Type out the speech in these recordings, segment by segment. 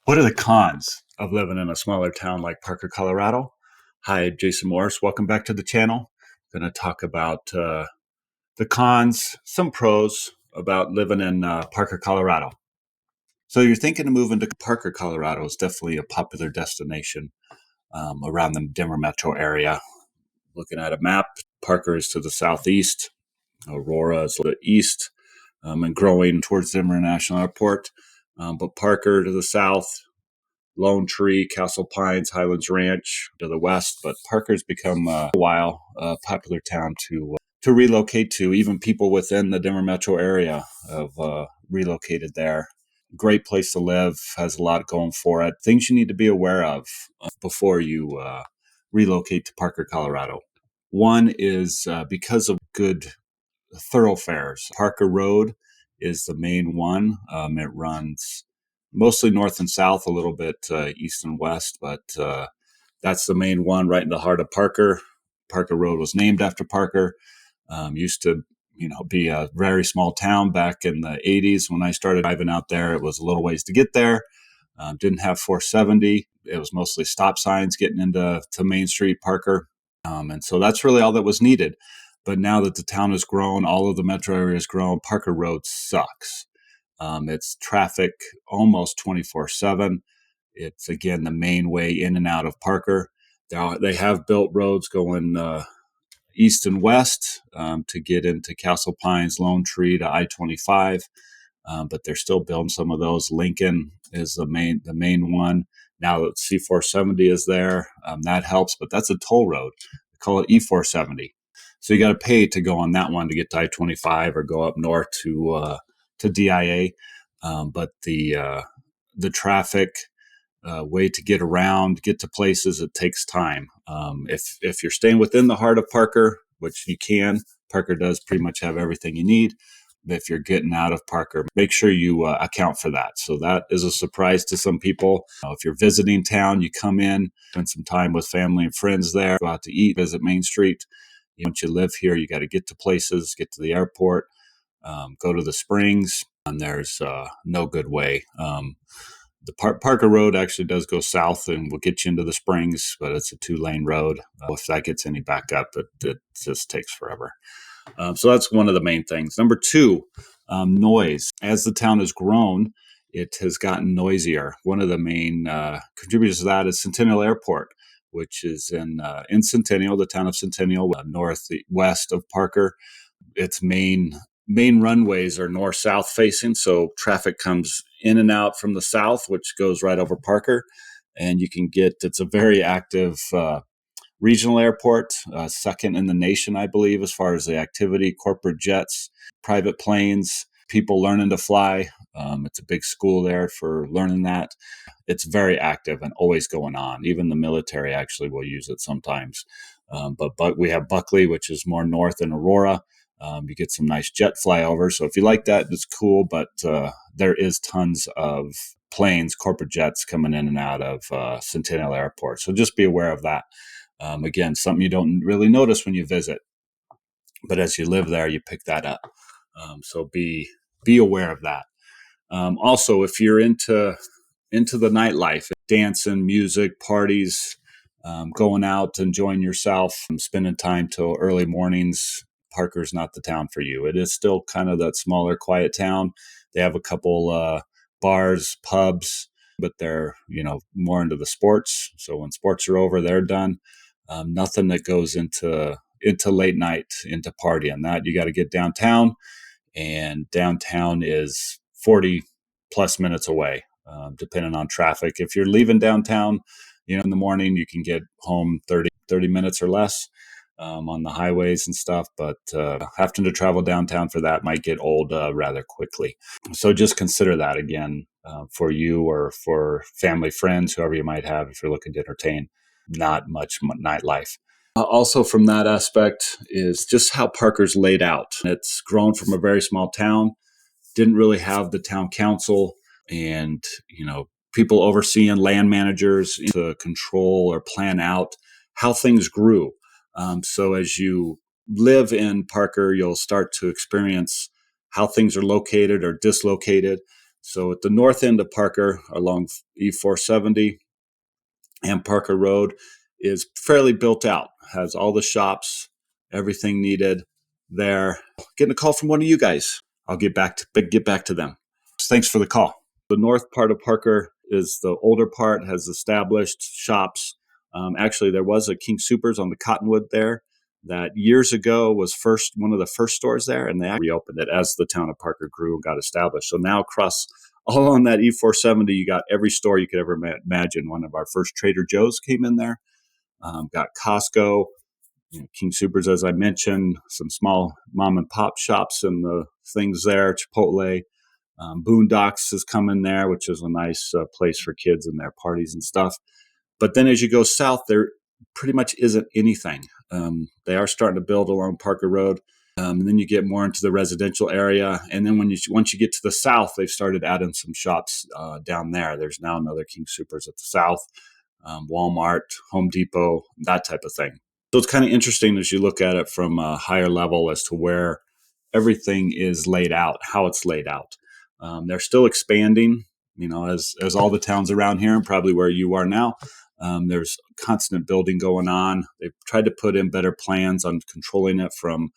What are the cons of living in a smaller town like Parker, Colorado? Hi, Jason Morris. Welcome back to the channel. I'm going to talk about the cons, some pros about living in Parker, Colorado. So you're thinking of moving to Parker, Colorado is definitely a popular destination around the Denver metro area. Looking at a map, Parker is to the southeast, Aurora is to the east, and growing towards Denver International Airport. But Parker to the south, Lone Tree, Castle Pines, Highlands Ranch to the west. But Parker's become a popular town to relocate to. Even people within the Denver metro area have relocated there. Great place to live, has a lot going for it. Things you need to be aware of before you relocate to Parker, Colorado. One is because of good thoroughfares. Parker Road is the main one. It runs mostly north and south, a little bit east and west, but that's the main one right in the heart of Parker. Parker Road was named after Parker. Used to, be a very small town back in the 80s. When I started driving out there, it was a little ways to get there. Didn't have 470. It was mostly stop signs getting into Main Street, Parker. And so that's really all that was needed. But now that the town has grown, all of the metro area has grown, Parker Road sucks. It's traffic almost 24/7. It's, again, the main way in and out of Parker. They have built roads going east and west to get into Castle Pines, Lone Tree to I-25, but they're still building some of those. Lincoln is the main one. Now that C470 is there, that helps, but that's a toll road. They call it E470. So you got to pay to go on that one to get to I-25 or go up north to DIA. But the traffic way to get around, get to places, it takes time. If you're staying within the heart of Parker, which you can, Parker does pretty much have everything you need. If you're getting out of Parker, make sure you account for that. So that is a surprise to some people. If you're visiting town, you come in, spend some time with family and friends there, go out to eat, visit Main Street. Once you live here, you got to get to places, get to the airport, go to the springs, and there's no good way. The Parker Road actually does go south and will get you into the springs, but it's a 2-lane road. If that gets any backup, it just takes forever. So that's one of the main things. Number two, noise. As the town has grown, it has gotten noisier. One of the main contributors to that is Centennial Airport, which is in Centennial, the town of Centennial, northwest of Parker. Its main runways are north-south facing, so traffic comes in and out from the south, which goes right over Parker, and it's a very active regional airport, second in the nation, I believe, as far as the activity, corporate jets, private planes, people learning to fly. It's a big school there for learning that. It's very active and always going on. Even the military actually will use it sometimes. But we have Buckley, which is more north than Aurora. You get some nice jet flyover. So if you like that, it's cool. But there is tons of planes, corporate jets coming in and out of Centennial Airport. So just be aware of that. Again, something you don't really notice when you visit, but as you live there, you pick that up. So be aware of that. Also, if you're into the nightlife, dancing, music, parties, going out, enjoying yourself, spending time till early mornings, Parker's not the town for you. It is still kind of that smaller, quiet town. They have a couple bars, pubs, but they're more into the sports. So when sports are over, they're done. Nothing that goes into late night, into partying. That you got to get downtown, and downtown is 40 plus minutes away, depending on traffic. If you're leaving downtown, in the morning, you can get home 30 minutes or less on the highways and stuff. But having to travel downtown for that might get old rather quickly. So just consider that again for you or for family, friends, whoever you might have, if you're looking to entertain. Not much nightlife. Also, from that aspect, is just how Parker's laid out. It's grown from a very small town, didn't really have the town council and, people overseeing land managers to control or plan out how things grew. So as you live in Parker, you'll start to experience how things are located or dislocated. So at the north end of Parker along E470 and Parker Road is fairly built out, has all the shops, everything needed there. Getting a call from one of you guys. I'll get back to them. Thanks for the call. The north part of Parker is the older part, has established shops. Actually, there was a King Soopers on the Cottonwood there that years ago was one of the first stores there, and they reopened it as the town of Parker grew and got established. So now across all on that E470, you got every store you could ever imagine. One of our first Trader Joe's came in there, got Costco, King Soopers, as I mentioned, some small mom and pop shops and the things there, Chipotle. Boondocks has come in there, which is a nice place for kids and their parties and stuff. But then as you go south, there pretty much isn't anything. They are starting to build along Parker Road. And then you get more into the residential area. And then once you get to the south, they've started adding some shops down there. There's now another King Soopers at the south, Walmart, Home Depot, that type of thing. So it's kind of interesting as you look at it from a higher level as to where everything is laid out, how it's laid out. They're still expanding, as all the towns around here and probably where you are now. There's constant building going on. They've tried to put in better plans on controlling it from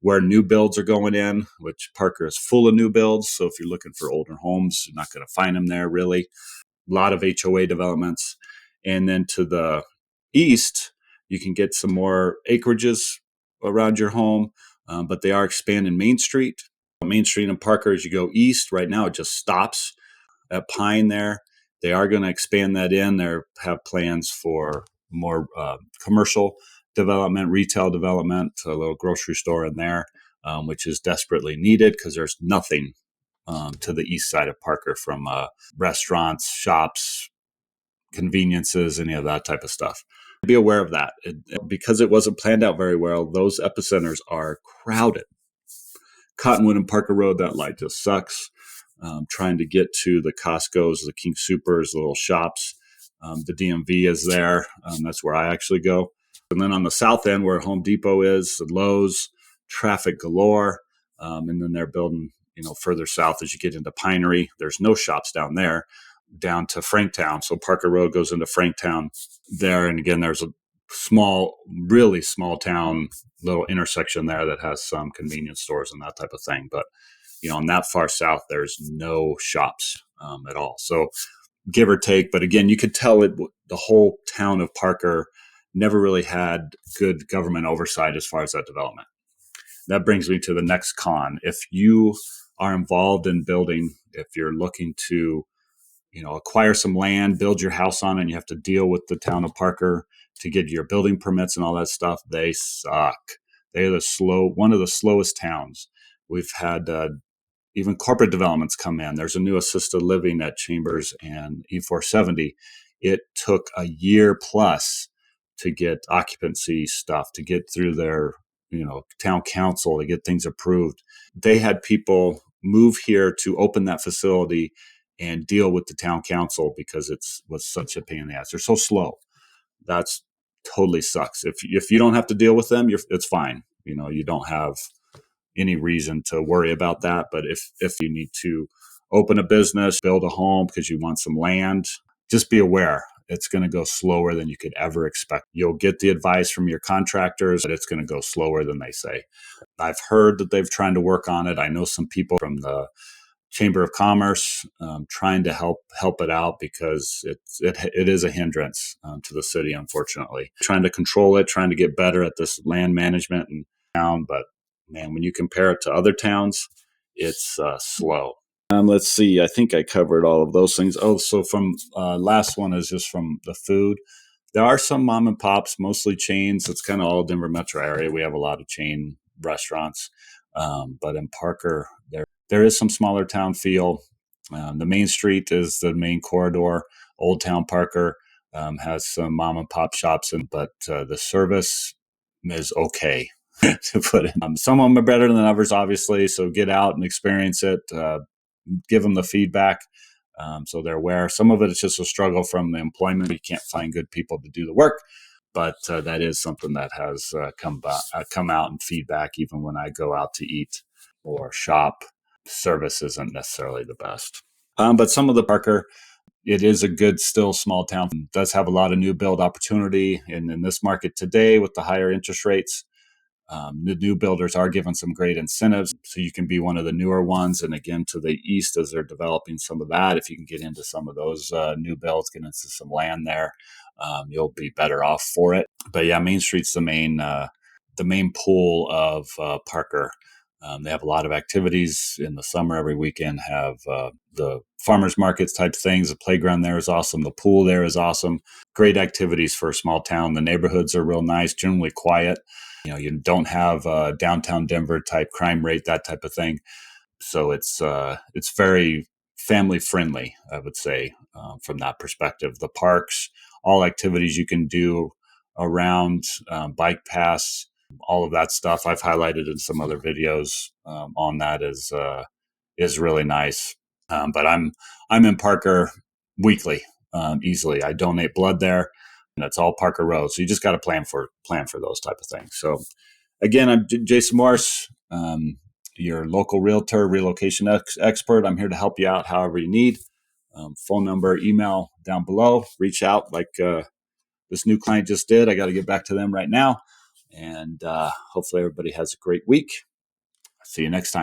where new builds are going in, which Parker is full of new builds. So if you're looking for older homes, you're not going to find them there really. A lot of HOA developments. And then to the east, you can get some more acreages around your home, but they are expanding Main Street. Main Street in Parker, as you go east, right now it just stops at Pine there. They are going to expand that in. They have plans for more commercial development, retail development, a little grocery store in there, which is desperately needed because there's nothing to the east side of Parker from restaurants, shops, conveniences, any of that type of stuff. Be aware of that. Because it wasn't planned out very well, those epicenters are crowded. Cottonwood and Parker Road, that light just sucks. Trying to get to the Costco's, the King Soopers, the little shops. The DMV is there. That's where I actually go. And then on the south end where Home Depot is, the Lowe's, traffic galore. And then they're building, further south as you get into Pinery. There's no shops down there, down to Franktown. So Parker Road goes into Franktown there. And again, there's a really small town little intersection there that has some convenience stores and that type of thing. But, on that far south, there's no shops at all. So give or take. But again, you could tell the whole town of Parker never really had good government oversight as far as that development. That brings me to the next con. If you are involved in building, if you're looking to, acquire some land, build your house on it, and you have to deal with the town of Parker to get your building permits and all that stuff, they suck. They're one of the slowest towns. We've had even corporate developments come in. There's a new assisted living at Chambers and E470. It took a year plus to get occupancy stuff, to get through their, town council, to get things approved. They had people move here to open that facility and deal with the town council because it was such a pain in the ass. They're so slow. That's totally sucks. If you don't have to deal with them, it's fine. You don't have any reason to worry about that. But if you need to open a business, build a home because you want some land, just be aware it's going to go slower than you could ever expect. You'll get the advice from your contractors, but it's going to go slower than they say. I've heard that they've tried to work on it. I know some people from the Chamber of Commerce trying to help it out because it is a hindrance to the city, unfortunately. Trying to control it, trying to get better at this land management and town, but man, when you compare it to other towns, it's slow. Let's see. I think I covered all of those things. Oh, so from last one is just from the food. There are some mom and pops, mostly chains. It's kind of all Denver metro area. We have a lot of chain restaurants, but in Parker, there is some smaller town feel. The main street is the main corridor. Old Town Parker has some mom and pop shops, but the service is okay. To put it. Some of them are better than others, obviously. So get out and experience it. Give them the feedback so they're aware. Some of it is just a struggle from the employment. You can't find good people to do the work, but that is something that has come out in feedback. Even when I go out to eat or shop, service isn't necessarily the best. But some of the Parker, it is a good, still small town. It does have a lot of new build opportunity. And in this market today, with the higher interest rates, the new builders are given some great incentives. So you can be one of the newer ones. And again, to the east, as they're developing some of that, if you can get into some of those new builds, get into some land there, you'll be better off for it. But yeah, Main Street's the main pool of Parker. They have a lot of activities in the summer. Every weekend have the farmers markets type things. The playground there is awesome. The pool there is awesome. Great activities for a small town. The neighborhoods are real nice, generally quiet. You don't have downtown Denver type crime rate, that type of thing. So it's very family friendly, I would say, from that perspective. The parks, all activities you can do around, bike paths, all of that stuff I've highlighted in some other videos on that is really nice. But I'm in Parker weekly, easily. I donate blood there, and it's all Parker Road. So you just got to plan for those type of things. So again, I'm Jason Morris, your local realtor, relocation expert. I'm here to help you out however you need. Phone number, email down below. Reach out like this new client just did. I got to get back to them right now. And hopefully everybody has a great week. See you next time.